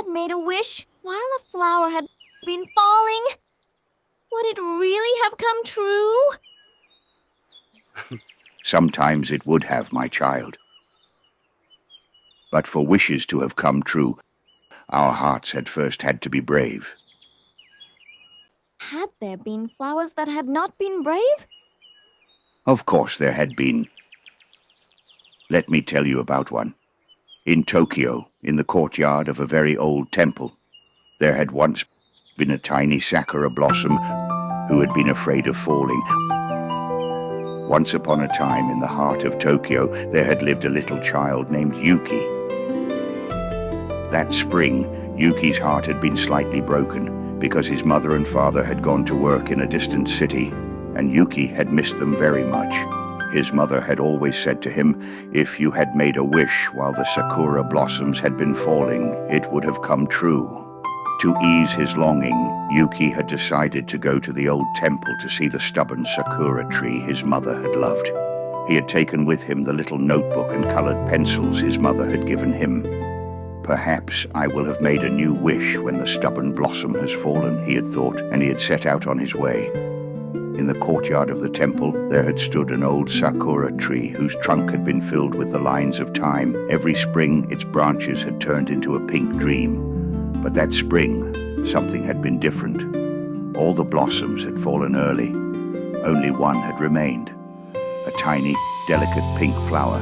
had made a wish while a flower had been falling, would it really have come true? Sometimes it would have, my child. But for wishes to have come true, our hearts had first had to be brave. Had there been flowers that had not been brave? Of course there had been. Let me tell you about one. In Tokyo, in the courtyard of a very old temple, there had once been a tiny sakura blossom who had been afraid of falling. Once upon a time, in the heart of Tokyo, there had lived a little child named Yuki. That spring, Yuki's heart had been slightly broken because his mother and father had gone to work in a distant city, and Yuki had missed them very much. His mother had always said to him, if you had made a wish while the sakura blossoms had been falling, it would have come true. To ease his longing, Yuki had decided to go to the old temple to see the stubborn sakura tree his mother had loved. He had taken with him the little notebook and colored pencils his mother had given him. Perhaps I will have made a new wish when the stubborn blossom has fallen, he had thought, and he had set out on his way. In the courtyard of the temple, there had stood an old sakura tree whose trunk had been filled with the lines of time. Every spring, its branches had turned into a pink dream. But that spring, something had been different. All the blossoms had fallen early. Only one had remained, a tiny, delicate pink flower.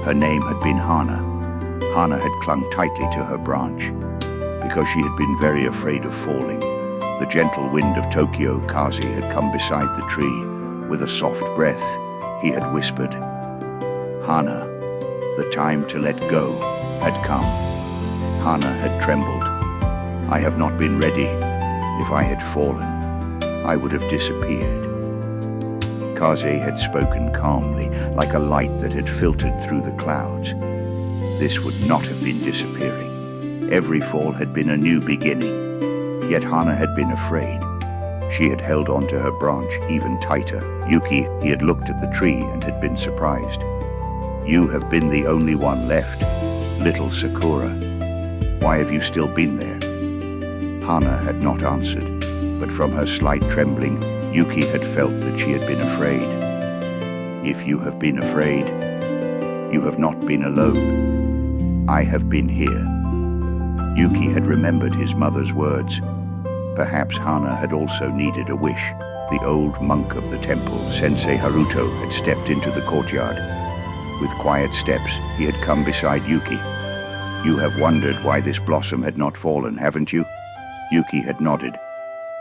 Her name had been Hana. Hana had clung tightly to her branch because she had been very afraid of falling. The gentle wind of Tokyo, Kazi, had come beside the tree. With a soft breath, he had whispered, Hana, the time to let go had come. Hana had trembled. I have not been ready. If I had fallen, I would have disappeared. Kaze had spoken calmly, like a light that had filtered through the clouds. This would not have been disappearing. Every fall had been a new beginning. Yet Hana had been afraid. She had held on to her branch even tighter. Yuki, he had looked at the tree and had been surprised. You have been the only one left, little Sakura. Why have you still been there? Hana had not answered, but from her slight trembling, Yuki had felt that she had been afraid. If you have been afraid, you have not been alone. I have been here. Yuki had remembered his mother's words. Perhaps Hana had also needed a wish. The old monk of the temple, Sensei Haruto, had stepped into the courtyard. With quiet steps, he had come beside Yuki. You have wondered why this blossom had not fallen, haven't you? Yuki had nodded.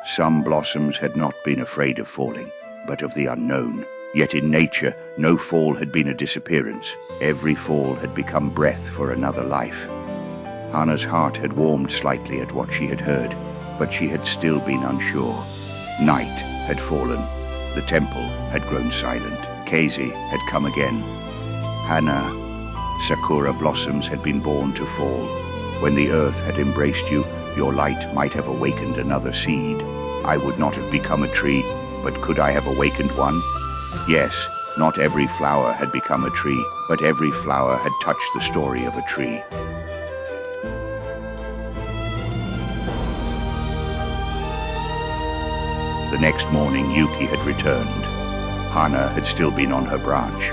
Some blossoms had not been afraid of falling, but of the unknown. Yet in nature, no fall had been a disappearance. Every fall had become breath for another life. Hana's heart had warmed slightly at what she had heard, but she had still been unsure. Night had fallen. The temple had grown silent. Keizi had come again. Hana, sakura blossoms had been born to fall. When the earth had embraced you, your light might have awakened another seed. I would not have become a tree, but could I have awakened one? Yes, not every flower had become a tree, but every flower had touched the story of a tree. The next morning, Yuki had returned. Hana had still been on her branch.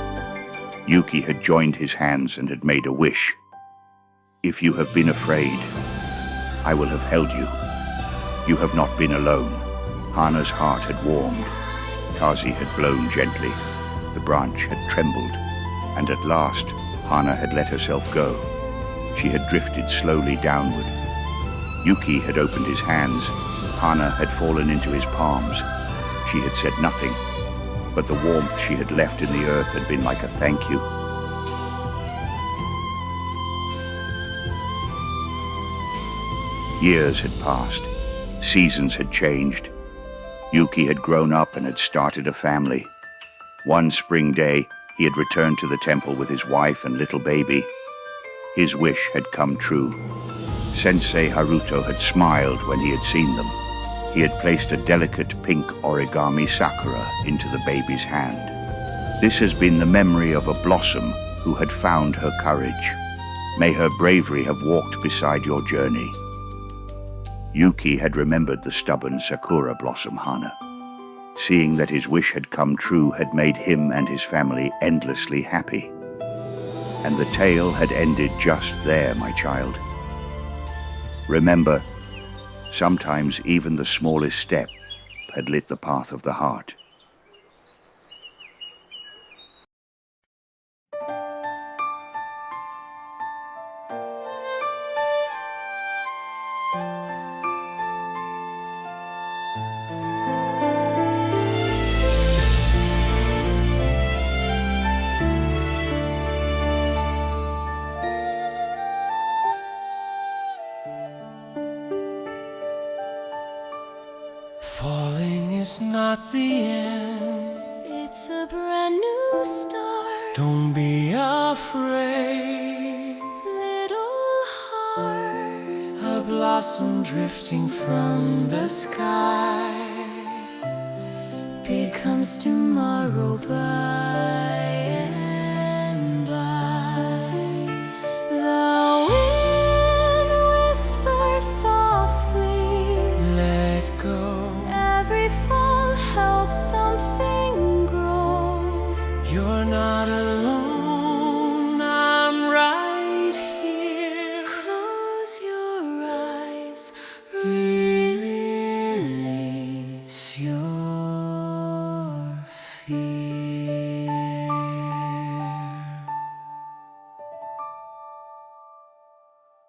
Yuki had joined his hands and had made a wish. If you have been afraid, I will have held you. You have not been alone. Hana's heart had warmed. Kazi had blown gently. The branch had trembled. And at last, Hana had let herself go. She had drifted slowly downward. Yuki had opened his hands. Hana had fallen into his palms. She had said nothing, but the warmth she had left in the earth had been like a thank you. Years had passed. Seasons had changed. Yuki had grown up and had started a family. One spring day, he had returned to the temple with his wife and little baby. His wish had come true. Sensei Haruto had smiled when he had seen them. He had placed a delicate pink origami sakura into the baby's hand. This has been the memory of a blossom who had found her courage. May her bravery have walked beside your journey. Yuki had remembered the stubborn sakura blossom Hana. Seeing that his wish had come true had made him and his family endlessly happy. And the tale had ended just there, my child. Remember, sometimes even the smallest step had lit the path of the heart. Falling is not the end. It's a brand new start. Don't be afraid. Little heart. A blossom drifting from the sky becomes tomorrow by